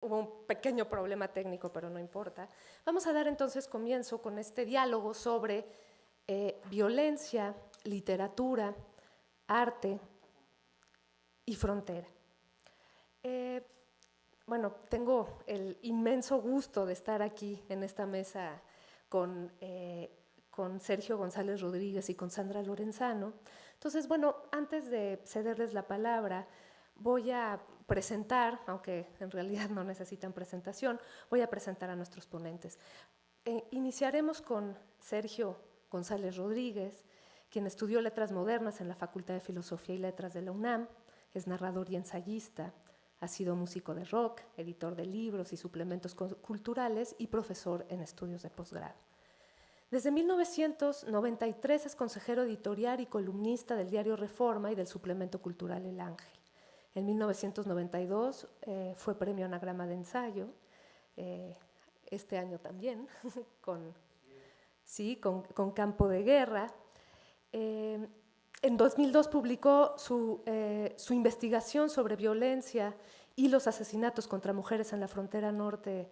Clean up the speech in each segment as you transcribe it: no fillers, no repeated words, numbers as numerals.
hubo un pequeño problema técnico, pero no importa. Vamos a dar entonces comienzo con este diálogo sobre violencia, literatura, arte y frontera. Bueno, tengo el inmenso gusto de estar aquí en esta mesa con Sergio González Rodríguez y con Sandra Lorenzano. Entonces, bueno, antes de cederles la palabra, voy a presentar, aunque en realidad no necesitan presentación, voy a presentar a nuestros ponentes. Iniciaremos con Sergio González Rodríguez, quien estudió Letras Modernas en la Facultad de Filosofía y Letras de la UNAM, es narrador y ensayista, ha sido músico de rock, editor de libros y suplementos culturales y profesor en estudios de posgrado. Desde 1993 es consejero editorial y columnista del diario Reforma y del suplemento cultural El Ángel. En 1992 fue premio Anagrama de Ensayo, este año también, con Campo de Guerra. En 2002 publicó su investigación sobre violencia y los asesinatos contra mujeres en la frontera norte,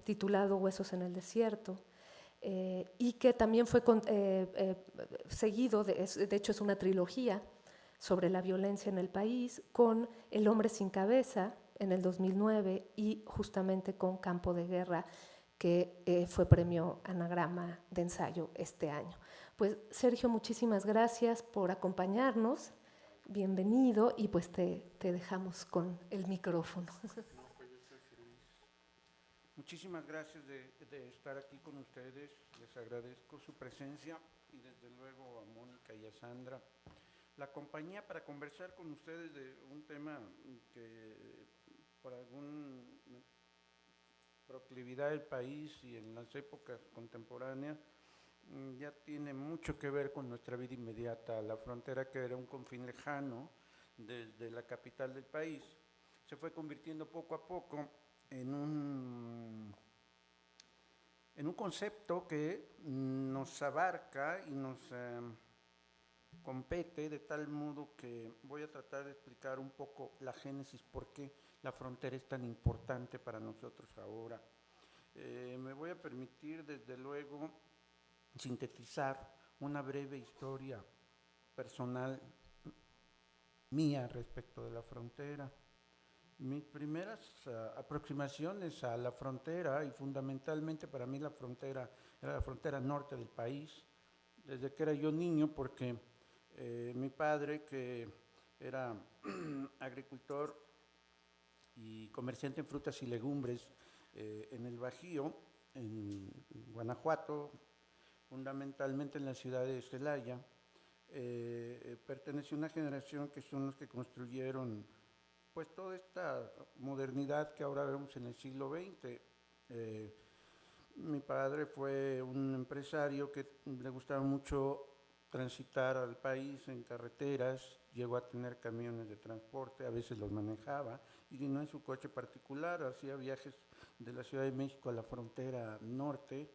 titulado Huesos en el desierto, y que también fue seguido, de hecho es una trilogía sobre la violencia en el país, con El hombre sin cabeza en el 2009 y justamente con Campo de Guerra, que fue premio Anagrama de Ensayo este año. Pues Sergio, muchísimas gracias por acompañarnos, bienvenido, y pues te dejamos con el micrófono. No, pues yo estoy feliz. Muchísimas gracias de estar aquí con ustedes, les agradezco su presencia y desde luego a Mónica y a Sandra la compañía para conversar con ustedes de un tema que por alguna proclividad del país y en las épocas contemporáneas ya tiene mucho que ver con nuestra vida inmediata. La frontera, que era un confín lejano desde la capital del país, se fue convirtiendo poco a poco en un concepto que nos abarca y nos compete, de tal modo que voy a tratar de explicar un poco la génesis, por qué la frontera es tan importante para nosotros ahora. Me voy a permitir, desde luego, sintetizar una breve historia personal mía respecto de la frontera. Mis primeras aproximaciones a la frontera, y fundamentalmente para mí la frontera era la frontera norte del país, desde que era yo niño, porque mi padre, que era agricultor y comerciante en frutas y legumbres en el Bajío, en Guanajuato, fundamentalmente en la ciudad de Celaya, perteneció a una generación que son los que construyeron pues toda esta modernidad que ahora vemos en el siglo XX. Mi padre fue un empresario que le gustaba mucho transitar al país en carreteras, llegó a tener camiones de transporte, a veces los manejaba, y no en su coche particular, hacía viajes de la Ciudad de México a la frontera norte,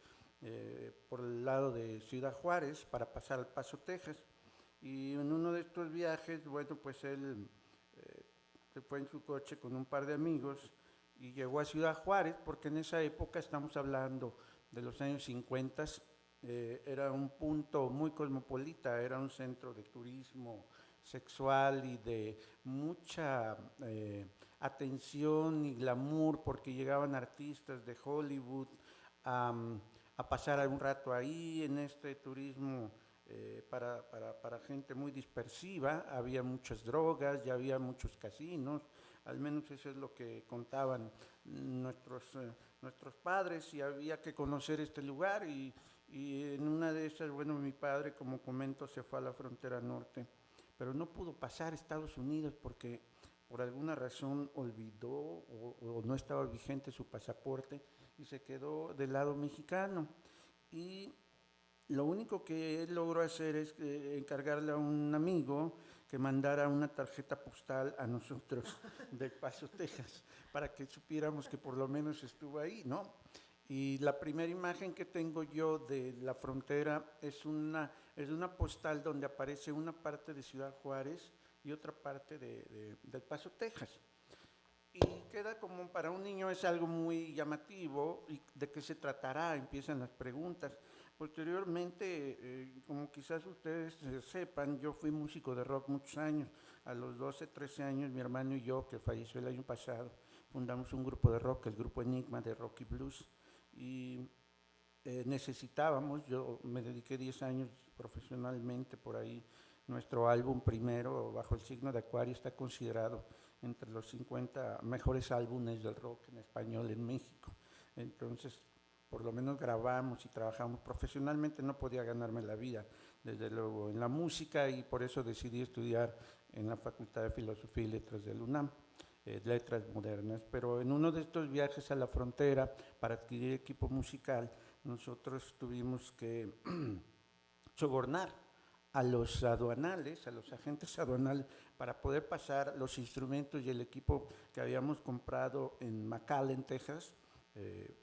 por el lado de Ciudad Juárez, para pasar al Paso, Texas. Y en uno de estos viajes, bueno, pues él se fue en su coche con un par de amigos y llegó a Ciudad Juárez, porque en esa época, estamos hablando de los años 50, era un punto muy cosmopolita, era un centro de turismo sexual y de mucha atención y glamour, porque llegaban artistas de Hollywood a pasar un rato ahí en este turismo para gente muy dispersiva. Había muchas drogas, ya había muchos casinos, al menos eso es lo que contaban nuestros padres, y había que conocer este lugar, y en una de esas, bueno, mi padre, como comento, se fue a la frontera norte, pero no pudo pasar a Estados Unidos porque por alguna razón olvidó o no estaba vigente su pasaporte y se quedó del lado mexicano. Y lo único que él logró hacer es encargarle a un amigo que mandara una tarjeta postal a nosotros del Paso, Texas, para que supiéramos que por lo menos estuvo ahí, ¿no? Y la primera imagen que tengo yo de la frontera es una postal donde aparece una parte de Ciudad Juárez y otra parte del Paso, Texas. Y queda como para un niño es algo muy llamativo. ¿Y de qué se tratará? Empiezan las preguntas. Posteriormente, como quizás ustedes sepan, yo fui músico de rock muchos años. A los 12, 13 años, mi hermano y yo, que falleció el año pasado, fundamos un grupo de rock, el grupo Enigma de Rock y Blues. Y necesitábamos, yo me dediqué 10 años profesionalmente por ahí. Nuestro álbum primero, Bajo el signo de Acuario, está considerado entre los 50 mejores álbumes del rock en español en México. Entonces, por lo menos grabamos y trabajamos profesionalmente. No podía ganarme la vida, desde luego, en la música, y por eso decidí estudiar en la Facultad de Filosofía y Letras de la UNAM, letras modernas. Pero en uno de estos viajes a la frontera para adquirir equipo musical, nosotros tuvimos que sobornar a los aduanales, a los agentes aduanales, para poder pasar los instrumentos y el equipo que habíamos comprado en McAllen, Texas.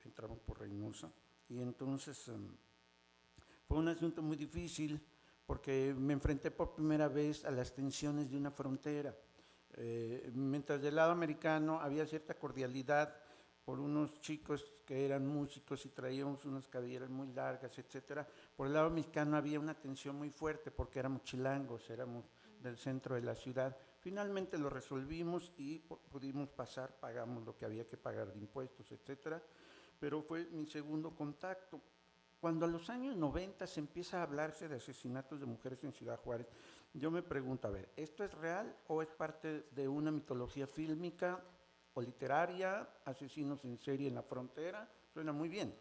Entramos por Reynosa, y entonces fue un asunto muy difícil porque me enfrenté por primera vez a las tensiones de una frontera. Mientras del lado americano había cierta cordialidad por unos chicos que eran músicos y traíamos unas cabelleras muy largas, etcétera. Por el lado mexicano había una tensión muy fuerte porque éramos chilangos, éramos del centro de la ciudad. Finalmente lo resolvimos y pudimos pasar, pagamos lo que había que pagar de impuestos, etcétera. Pero fue mi segundo contacto. Cuando a los años 90 se empieza a hablarse de asesinatos de mujeres en Ciudad Juárez, yo me pregunto, a ver, ¿esto es real o es parte de una mitología fílmica o literaria? Asesinos en serie en la frontera, suena muy bien.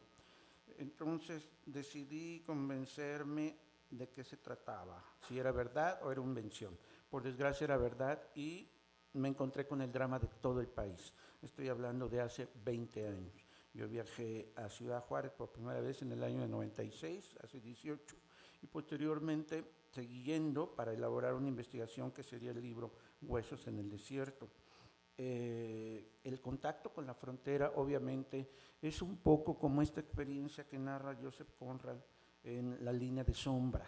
Entonces decidí convencerme de qué se trataba, si era verdad o era una invención. Por desgracia era verdad, y me encontré con el drama de todo el país. Estoy hablando de hace 20 años. Yo viajé a Ciudad Juárez por primera vez en el año de 96, hace 18, y posteriormente seguí yendo para elaborar una investigación que sería el libro Huesos en el Desierto. El contacto con la frontera, obviamente, es un poco como esta experiencia que narra Joseph Conrad en La línea de sombra,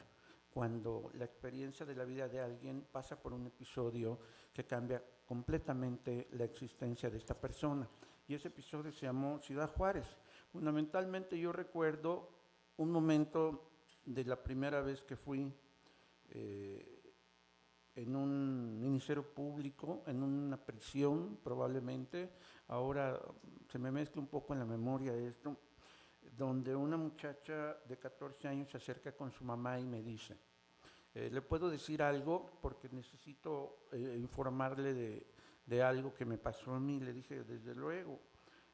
cuando la experiencia de la vida de alguien pasa por un episodio que cambia completamente la existencia de esta persona. Y ese episodio se llamó Ciudad Juárez. Fundamentalmente yo recuerdo un momento de la primera vez que fui en un ministerio público, en una prisión probablemente. Ahora se me mezcla un poco en la memoria esto, donde una muchacha de 14 años se acerca con su mamá y me dice, ¿le puedo decir algo? Porque necesito informarle de algo que me pasó a mí. Le dije, desde luego,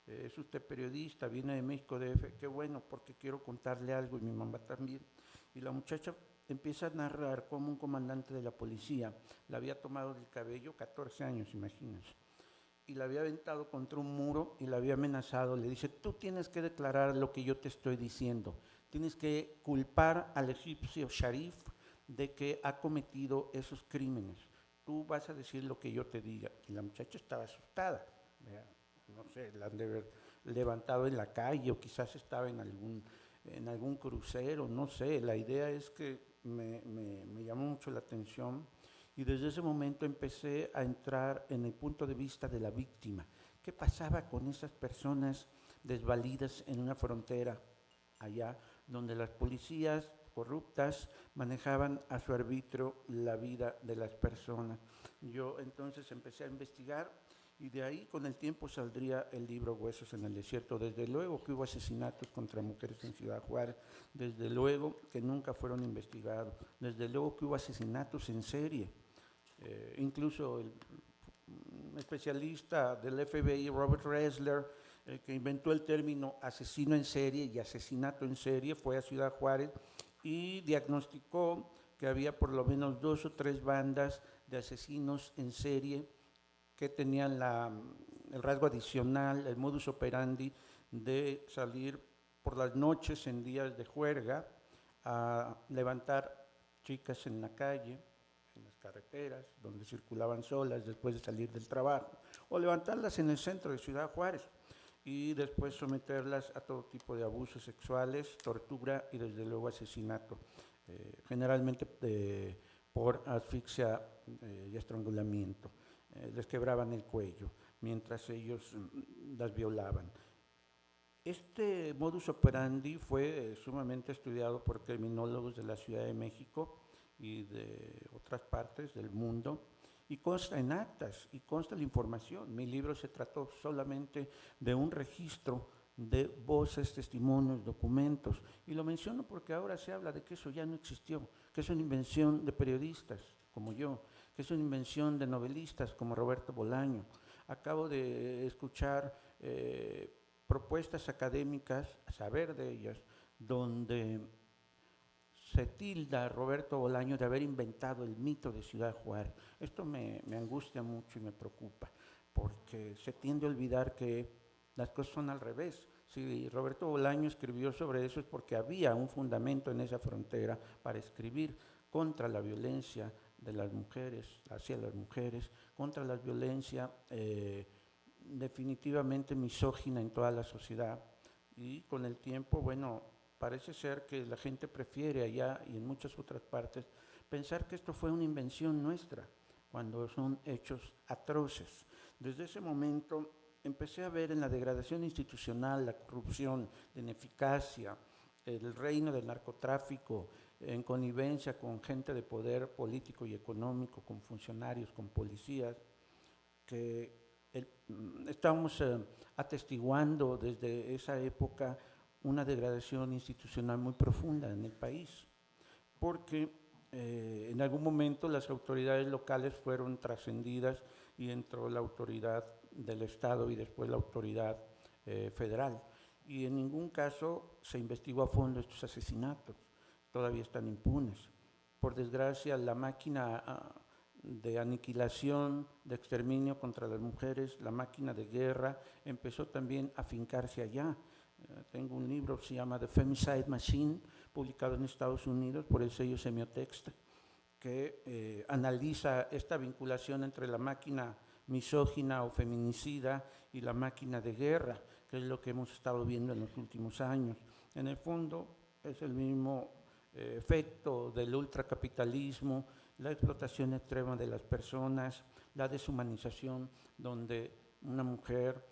es usted periodista, viene de México DF, qué bueno, porque quiero contarle algo, y mi mamá también. Y la muchacha empieza a narrar cómo un comandante de la policía la había tomado del cabello, 14 años, imagínense, y la había aventado contra un muro y la había amenazado. Le dice, tú tienes que declarar lo que yo te estoy diciendo, tienes que culpar al egipcio Sharif de que ha cometido esos crímenes, tú vas a decir lo que yo te diga. Y la muchacha estaba asustada, no sé, la han de haber levantado en la calle o quizás estaba en algún crucero, no sé. La idea es que me llamó mucho la atención, y desde ese momento empecé a entrar en el punto de vista de la víctima. ¿Qué pasaba con esas personas desvalidas en una frontera allá, donde las policías corruptas manejaban a su arbitrio la vida de las personas? Yo entonces empecé a investigar, y de ahí con el tiempo saldría el libro Huesos en el Desierto. Desde luego que hubo asesinatos contra mujeres en Ciudad Juárez, desde luego que nunca fueron investigados, desde luego que hubo asesinatos en serie. Incluso el especialista del FBI, Robert Ressler, el que inventó el término asesino en serie y asesinato en serie, fue a Ciudad Juárez y diagnosticó que había por lo menos 2 o 3 bandas de asesinos en serie que tenían el rasgo adicional, el modus operandi de salir por las noches en días de juerga a levantar chicas en la calle, en las carreteras, donde circulaban solas después de salir del trabajo, o levantarlas en el centro de Ciudad Juárez y después someterlas a todo tipo de abusos sexuales, tortura y desde luego asesinato, generalmente por asfixia y estrangulamiento. Les quebraban el cuello. mientras ellos las violaban. Este modus operandi fue sumamente estudiado por criminólogos de la Ciudad de México y de otras partes del mundo, y consta en actas y consta la información. Mi libro se trató solamente de un registro de voces, testimonios, documentos, y lo menciono porque ahora se habla de que eso ya no existió, que es una invención de periodistas como yo, que es una invención de novelistas como Roberto Bolaño. Acabo de escuchar propuestas académicas, a saber de ellas, donde se tilda a Roberto Bolaño de haber inventado el mito de Ciudad Juárez. Esto me angustia mucho y me preocupa, porque se tiende a olvidar que las cosas son al revés. Si Roberto Bolaño escribió sobre eso es porque había un fundamento en esa frontera para escribir contra la violencia de las mujeres, hacia las mujeres, contra la violencia definitivamente misógina en toda la sociedad. Y con el tiempo, bueno, parece ser que la gente prefiere allá y en muchas otras partes pensar que esto fue una invención nuestra, cuando son hechos atroces. Desde ese momento empecé a ver en la degradación institucional, la corrupción, la ineficacia, el reino del narcotráfico, en connivencia con gente de poder político y económico, con funcionarios, con policías, que estamos atestiguando desde esa época una degradación institucional muy profunda en el país, porque en algún momento las autoridades locales fueron trascendidas y entró la autoridad del Estado y después la autoridad federal, y en ningún caso se investigó a fondo estos asesinatos, todavía están impunes. Por desgracia, la máquina de aniquilación, de exterminio contra las mujeres, la máquina de guerra, empezó también a fincarse allá. Tengo un libro que se llama The Femicide Machine, publicado en Estados Unidos por el sello Semiotext, que analiza esta vinculación entre la máquina misógina o feminicida y la máquina de guerra, que es lo que hemos estado viendo en los últimos años. En el fondo es el mismo efecto del ultracapitalismo, la explotación extrema de las personas, la deshumanización, donde una mujer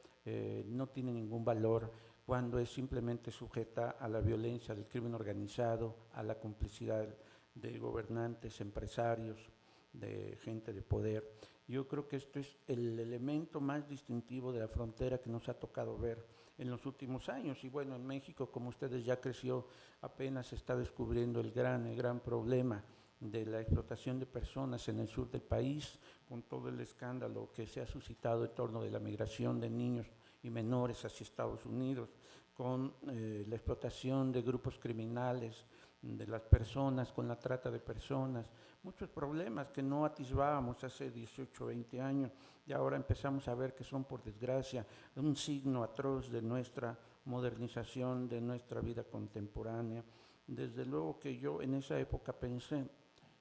no tiene ningún valor cuando es simplemente sujeta a la violencia del crimen organizado, a la complicidad de gobernantes, empresarios, de gente de poder. Yo creo que esto es el elemento más distintivo de la frontera que nos ha tocado ver en los últimos años. Y bueno, en México, como ustedes ya creció, apenas se está descubriendo el gran problema de la explotación de personas en el sur del país, con todo el escándalo que se ha suscitado en torno de la migración de niños y menores hacia Estados Unidos, con la explotación de grupos criminales, de las personas, con la trata de personas, muchos problemas que no atisbábamos hace 18 o 20 años, y ahora empezamos a ver que son, por desgracia, un signo atroz de nuestra modernización, de nuestra vida contemporánea. Desde luego que yo en esa época pensé,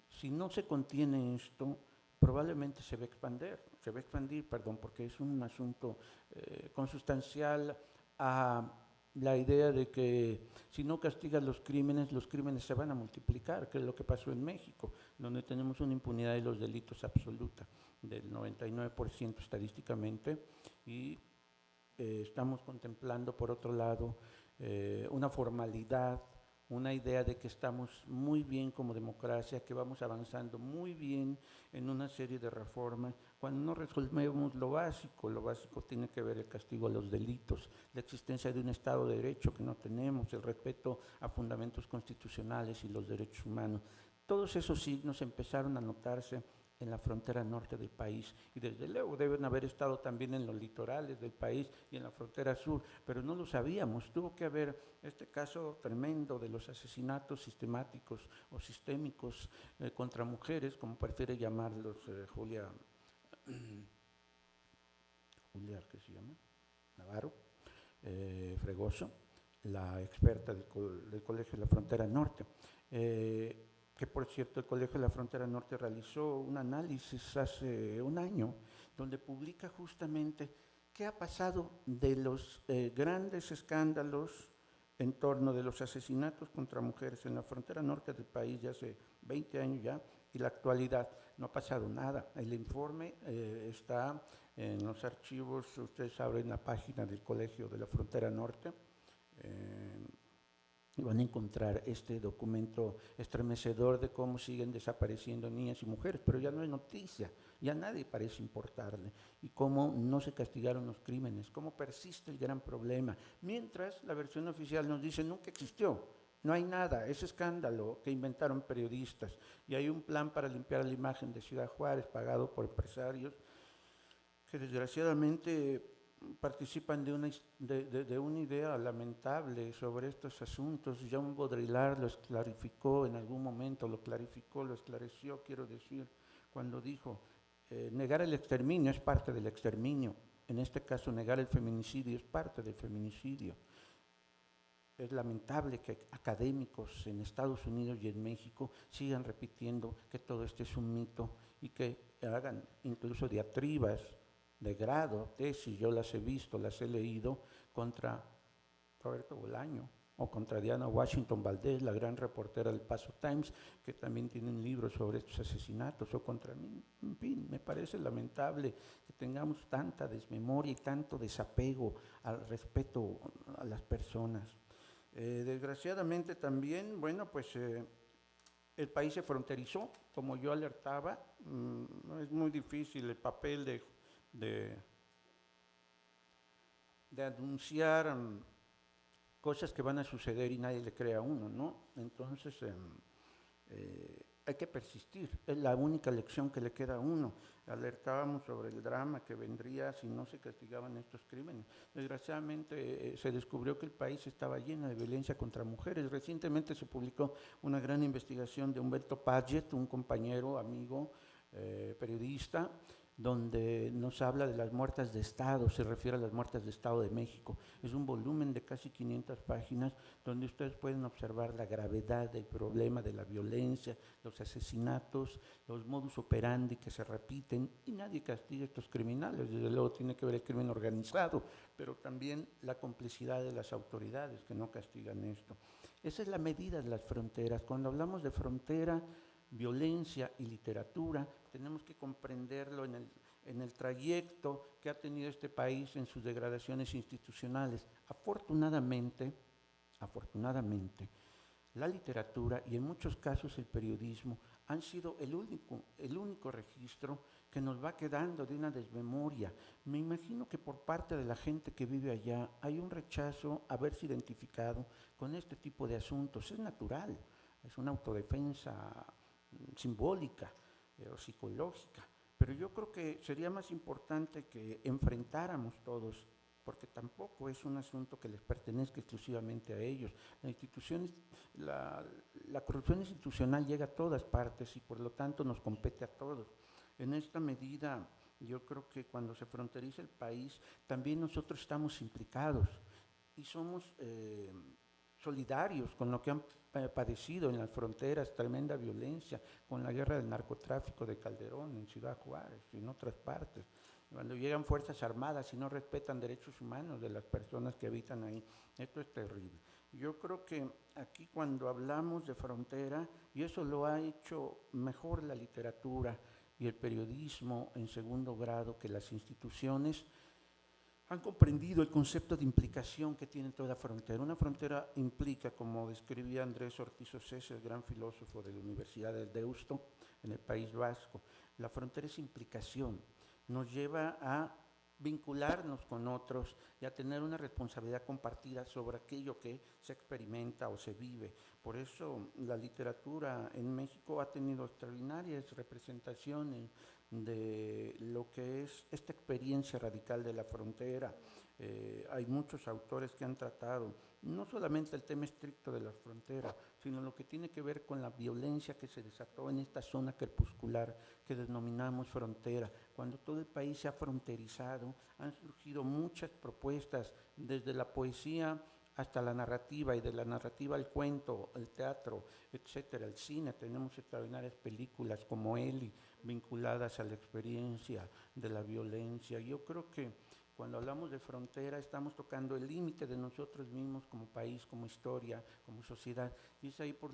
si no se contiene esto, probablemente se va a expandir, porque es un asunto consustancial a la idea de que si no castigas los crímenes se van a multiplicar, que es lo que pasó en México, donde tenemos una impunidad de los delitos absoluta, del 99% estadísticamente, y estamos contemplando, por otro lado, una formalidad, una idea de que estamos muy bien como democracia, que vamos avanzando muy bien en una serie de reformas, cuando no resolvemos lo básico tiene que ver el castigo a los delitos, la existencia de un Estado de Derecho que no tenemos, el respeto a fundamentos constitucionales y los derechos humanos. Todos esos signos empezaron a notarse en la frontera norte del país, y desde luego deben haber estado también en los litorales del país y en la frontera sur, pero no lo sabíamos. Tuvo que haber este caso tremendo de los asesinatos sistemáticos o sistémicos contra mujeres, como prefiere llamarlos Julia, ¿qué se llama? Navarro, Fregoso, la experta del Colegio de la Frontera Norte. Que por cierto el Colegio de la Frontera Norte realizó un análisis hace un año, donde publica justamente qué ha pasado de los grandes escándalos en torno de los asesinatos contra mujeres en la frontera norte del país de hace 20 años ya, y la actualidad. No ha pasado nada. El informe está En los archivos, ustedes abren la página del Colegio de la Frontera Norte, y van a encontrar este documento estremecedor de cómo siguen desapareciendo niñas y mujeres, pero ya no es noticia, ya nadie parece importarle, y cómo no se castigaron los crímenes, cómo persiste el gran problema, mientras la versión oficial nos dice nunca existió, no hay nada, es escándalo que inventaron periodistas, y hay un plan para limpiar la imagen de Ciudad Juárez pagado por empresarios que desgraciadamente participan de una idea lamentable sobre estos asuntos. Jean Baudrillard lo clarificó en algún momento, lo clarificó, lo esclareció, quiero decir, cuando dijo, negar el exterminio es parte del exterminio, en este caso negar el feminicidio es parte del feminicidio. Es lamentable que académicos en Estados Unidos y en México sigan repitiendo que todo esto es un mito y que hagan incluso diatribas de grado, tesis, yo las he visto, las he leído, contra Roberto Bolaño o contra Diana Washington Valdés, la gran reportera del Paso Times, que también tiene un libro sobre estos asesinatos, o contra mí. En fin, me parece lamentable que tengamos tanta desmemoria y tanto desapego al respeto a las personas. Desgraciadamente también, bueno, pues el país se fronterizó, como yo alertaba, es muy difícil el papel de anunciar cosas que van a suceder y nadie le cree a uno, ¿no? Entonces hay que persistir, es la única lección que le queda a uno. Alertábamos sobre el drama que vendría si no se castigaban estos crímenes. Desgraciadamente se descubrió que el país estaba lleno de violencia contra mujeres. Recientemente se publicó una gran investigación de Humberto Paget, un compañero, amigo, periodista, donde nos habla de las muertas de Estado, se refiere a las muertas de Estado de México. Es un volumen de casi 500 páginas donde ustedes pueden observar la gravedad del problema de la violencia, los asesinatos, los modus operandi que se repiten, y nadie castiga a estos criminales. Desde luego tiene que ver el crimen organizado, pero también la complicidad de las autoridades que no castigan esto. Esa es la medida de las fronteras. Cuando hablamos de frontera, violencia y literatura, tenemos que comprenderlo en el trayecto que ha tenido este país en sus degradaciones institucionales. Afortunadamente, la literatura y en muchos casos el periodismo han sido el único registro que nos va quedando de una desmemoria. Me imagino que por parte de la gente que vive allá hay un rechazo a verse identificado con este tipo de asuntos. Es natural, es una autodefensa simbólica o psicológica, pero yo creo que sería más importante que enfrentáramos todos, porque tampoco es un asunto que les pertenezca exclusivamente a ellos. La corrupción institucional llega a todas partes y por lo tanto nos compete a todos. En esta medida, yo creo que cuando se fronteriza el país, también nosotros estamos implicados y somos solidarios con lo que han padecido en las fronteras, tremenda violencia, con la guerra del narcotráfico de Calderón en Ciudad Juárez y en otras partes. Cuando llegan fuerzas armadas y no respetan derechos humanos de las personas que habitan ahí, esto es terrible. Yo creo que aquí cuando hablamos de frontera, y eso lo ha hecho mejor la literatura y el periodismo en segundo grado que las instituciones, han comprendido el concepto de implicación que tiene toda frontera. Una frontera implica, como describía Andrés Ortiz Océs, el gran filósofo de la Universidad del Deusto, en el País Vasco, la frontera es implicación, nos lleva a vincularnos con otros y a tener una responsabilidad compartida sobre aquello que se experimenta o se vive. Por eso la literatura en México ha tenido extraordinarias representaciones de lo que es esta experiencia radical de la frontera. Hay muchos autores que han tratado no solamente el tema estricto de la frontera, sino lo que tiene que ver con la violencia que se desató en esta zona crepuscular que denominamos frontera. Cuando todo el país se ha fronterizado, han surgido muchas propuestas, desde la poesía hasta la narrativa, y de la narrativa al cuento, el teatro, etcétera, el cine. Tenemos extraordinarias películas como Eli, vinculadas a la experiencia de la violencia. Yo creo que cuando hablamos de frontera estamos tocando el límite de nosotros mismos como país, como historia, como sociedad, y es ahí por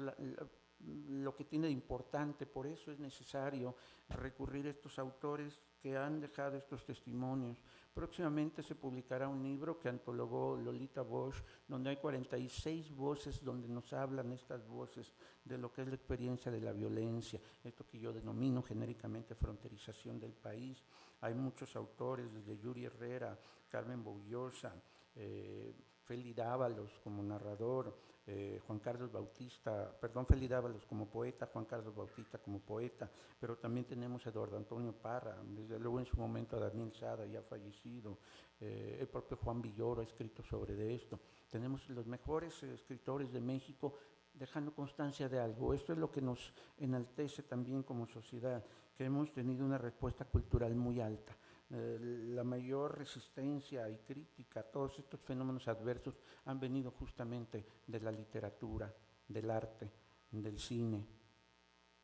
lo que tiene de importante. Por eso es necesario recurrir a estos autores que han dejado estos testimonios. Próximamente se publicará un libro que antologó Lolita Bosch, donde hay 46 voces donde nos hablan estas voces de lo que es la experiencia de la violencia, esto que yo denomino genéricamente fronterización del país. Hay muchos autores, desde Yuri Herrera, Carmen Boullosa, Feli Dávalos como narrador, Juan Carlos Bautista, Feli Dávalos como poeta, Juan Carlos Bautista como poeta, pero también tenemos a Eduardo Antonio Parra, desde luego en su momento a Daniel Sada, ya fallecido, el propio Juan Villoro ha escrito sobre esto. Tenemos los mejores escritores de México dejando constancia de algo. Esto es lo que nos enaltece también como sociedad, que hemos tenido una respuesta cultural muy alta. La mayor resistencia y crítica a todos estos fenómenos adversos han venido justamente de la literatura, del arte, del cine.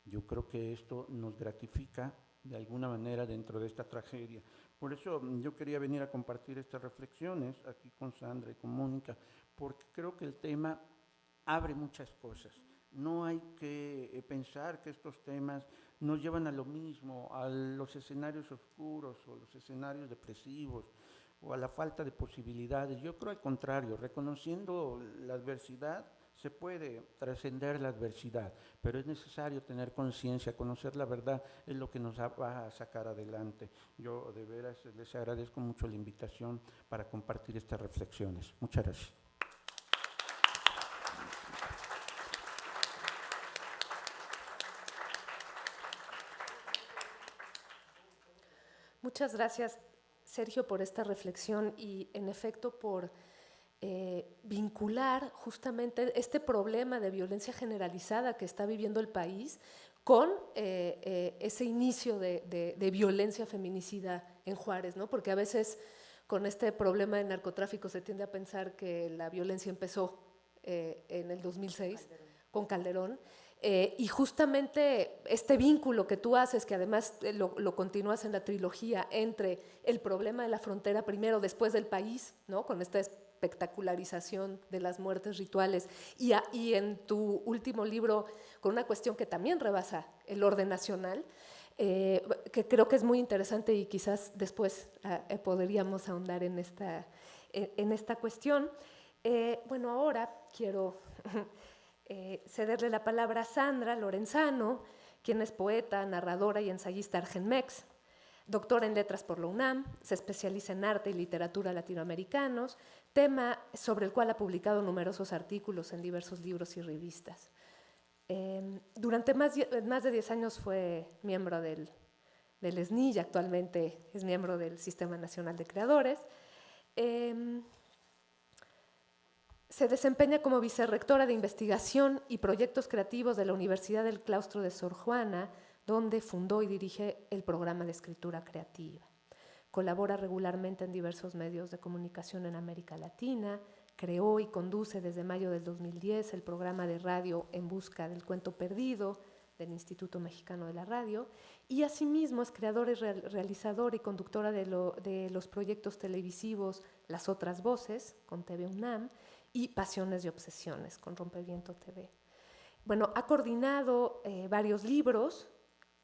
Yo creo que esto nos gratifica de alguna manera dentro de esta tragedia. Por eso yo quería venir a compartir estas reflexiones aquí con Sandra y con Mónica, porque creo que el tema abre muchas cosas. No hay que pensar que estos temas nos llevan a lo mismo, a los escenarios oscuros o los escenarios depresivos o a la falta de posibilidades. Yo creo al contrario, reconociendo la adversidad se puede trascender la adversidad, pero es necesario tener conciencia, conocer la verdad es lo que nos va a sacar adelante. Yo de veras les agradezco mucho la invitación para compartir estas reflexiones. Muchas gracias. Muchas gracias, Sergio, por esta reflexión y, en efecto, por vincular justamente este problema de violencia generalizada que está viviendo el país con ese inicio de violencia feminicida en Juárez, ¿no? Porque a veces con este problema de narcotráfico se tiende a pensar que la violencia empezó en el 2006 con Calderón. Y justamente este vínculo que tú haces, que además lo continúas en la trilogía, entre el problema de la frontera primero, después del país, ¿no? Con esta espectacularización de las muertes rituales, y en tu último libro con una cuestión que también rebasa el orden nacional, que creo que es muy interesante y quizás después podríamos ahondar en esta cuestión. Bueno, ahora quiero cederle la palabra a Sandra Lorenzano, quien es poeta, narradora y ensayista argenmex, doctora en letras por la UNAM, se especializa en arte y literatura latinoamericanos, tema sobre el cual ha publicado numerosos artículos en diversos libros y revistas. Durante más de 10 años fue miembro del SNI y actualmente es miembro del Sistema Nacional de Creadores. Se desempeña como vicerrectora de investigación y proyectos creativos de la Universidad del Claustro de Sor Juana, donde fundó y dirige el programa de escritura creativa. Colabora regularmente en diversos medios de comunicación en América Latina, creó y conduce desde mayo del 2010 el programa de radio En Busca del Cuento Perdido del Instituto Mexicano de la Radio, y asimismo es creadora y realizadora y conductora de los proyectos televisivos Las Otras Voces, con TV UNAM, y Pasiones y Obsesiones, con Rompeviento TV. Bueno, ha coordinado varios libros,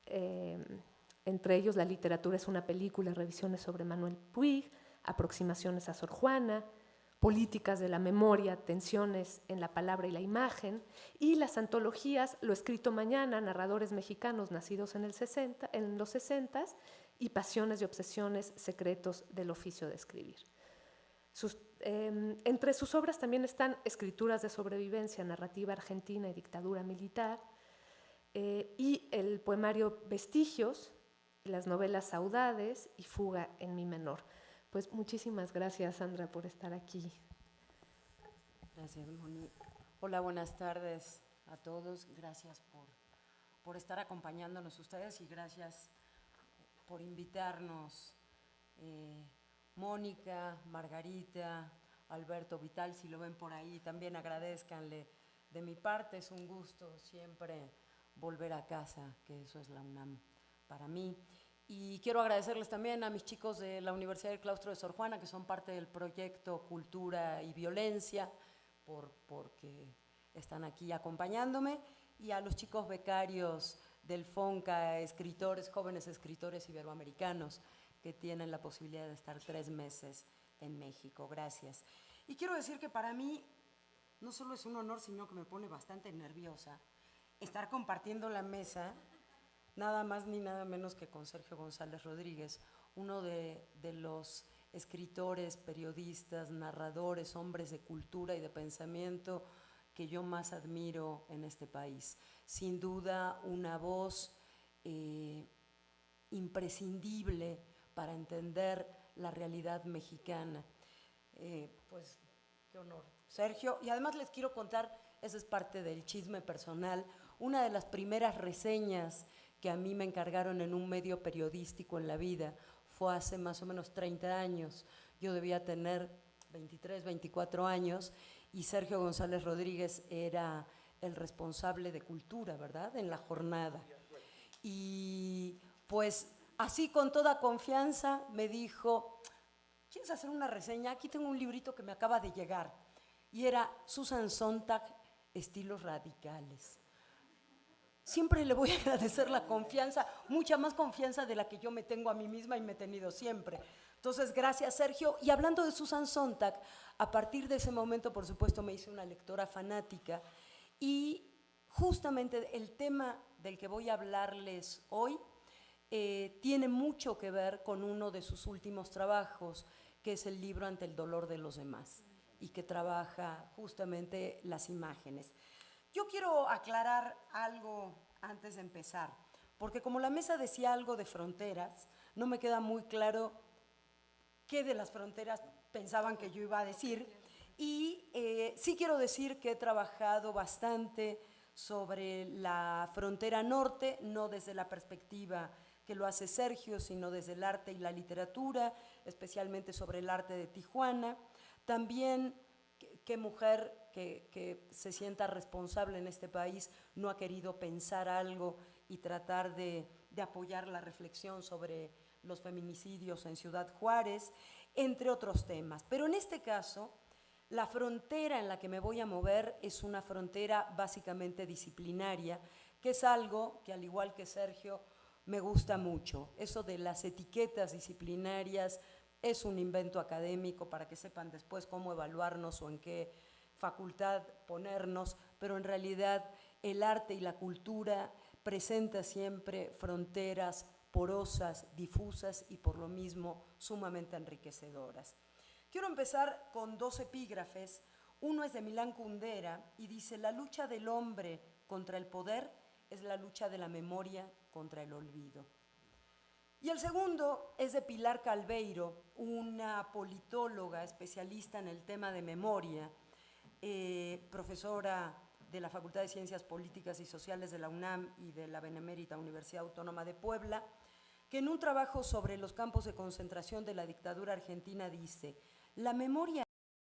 entre ellos La literatura es una película, revisiones sobre Manuel Puig, Aproximaciones a Sor Juana, Políticas de la memoria, tensiones en la palabra y la imagen, y las antologías Lo escrito mañana, narradores mexicanos nacidos en los 60, y Pasiones y Obsesiones, secretos del oficio de escribir. Entre sus obras también están Escrituras de sobrevivencia, narrativa argentina y dictadura militar, y el poemario Vestigios, las novelas Saudades y Fuga en mi menor. Pues muchísimas gracias, Sandra, por estar aquí. Gracias, Moni. Hola, buenas tardes a todos. Gracias por estar acompañándonos ustedes y gracias por invitarnos. Mónica, Margarita, Alberto, Vital, si lo ven por ahí, también agradezcanle. De mi parte es un gusto siempre volver a casa, que eso es la UNAM para mí. Y quiero agradecerles también a mis chicos de la Universidad del Claustro de Sor Juana, que son parte del proyecto Cultura y Violencia, porque están aquí acompañándome, y a los chicos becarios del FONCA, escritores, jóvenes escritores iberoamericanos que tienen la posibilidad de estar 3 meses en México. Gracias. Y quiero decir que para mí no solo es un honor, sino que me pone bastante nerviosa estar compartiendo la mesa, nada más ni nada menos que con Sergio González Rodríguez, uno de los escritores, periodistas, narradores, hombres de cultura y de pensamiento que yo más admiro en este país. Sin duda, una voz imprescindible para entender la realidad mexicana. Pues, qué honor, Sergio. Y además les quiero contar, esa es parte del chisme personal, una de las primeras reseñas que a mí me encargaron en un medio periodístico en la vida fue hace más o menos 30 años. Yo debía tener 23, 24 años y Sergio González Rodríguez era el responsable de cultura, ¿verdad?, en la jornada. Y pues así con toda confianza me dijo, ¿quieres hacer una reseña? Aquí tengo un librito que me acaba de llegar. Y era Susan Sontag, Estilos Radicales. Siempre le voy a agradecer la confianza, mucha más confianza de la que yo me tengo a mí misma y me he tenido siempre. Entonces, gracias, Sergio. Y hablando de Susan Sontag, a partir de ese momento, por supuesto, me hice una lectora fanática y justamente el tema del que voy a hablarles hoy tiene mucho que ver con uno de sus últimos trabajos, que es el libro Ante el dolor de los demás, y que trabaja justamente las imágenes. Yo quiero aclarar algo antes de empezar, porque como la mesa decía algo de fronteras, no me queda muy claro qué de las fronteras pensaban que yo iba a decir, y sí quiero decir que he trabajado bastante sobre la frontera norte, no desde la perspectiva que lo hace Sergio, sino desde el arte y la literatura, especialmente sobre el arte de Tijuana. También, qué mujer que se sienta responsable en este país no ha querido pensar algo y tratar de apoyar la reflexión sobre los feminicidios en Ciudad Juárez, entre otros temas. Pero en este caso, la frontera en la que me voy a mover es una frontera básicamente disciplinaria, que es algo que, al igual que Sergio, me gusta mucho. Eso de las etiquetas disciplinarias es un invento académico para que sepan después cómo evaluarnos o en qué facultad ponernos, pero en realidad el arte y la cultura presenta siempre fronteras porosas, difusas y por lo mismo sumamente enriquecedoras. Quiero empezar con 2 epígrafes. Uno es de Milán Kundera y dice: la lucha del hombre contra el poder es la lucha de la memoria contra el olvido. Y el segundo es de Pilar Calveiro, una politóloga especialista en el tema de memoria, profesora de la Facultad de Ciencias Políticas y Sociales de la UNAM y de la Benemérita Universidad Autónoma de Puebla, que en un trabajo sobre los campos de concentración de la dictadura argentina dice: la memoria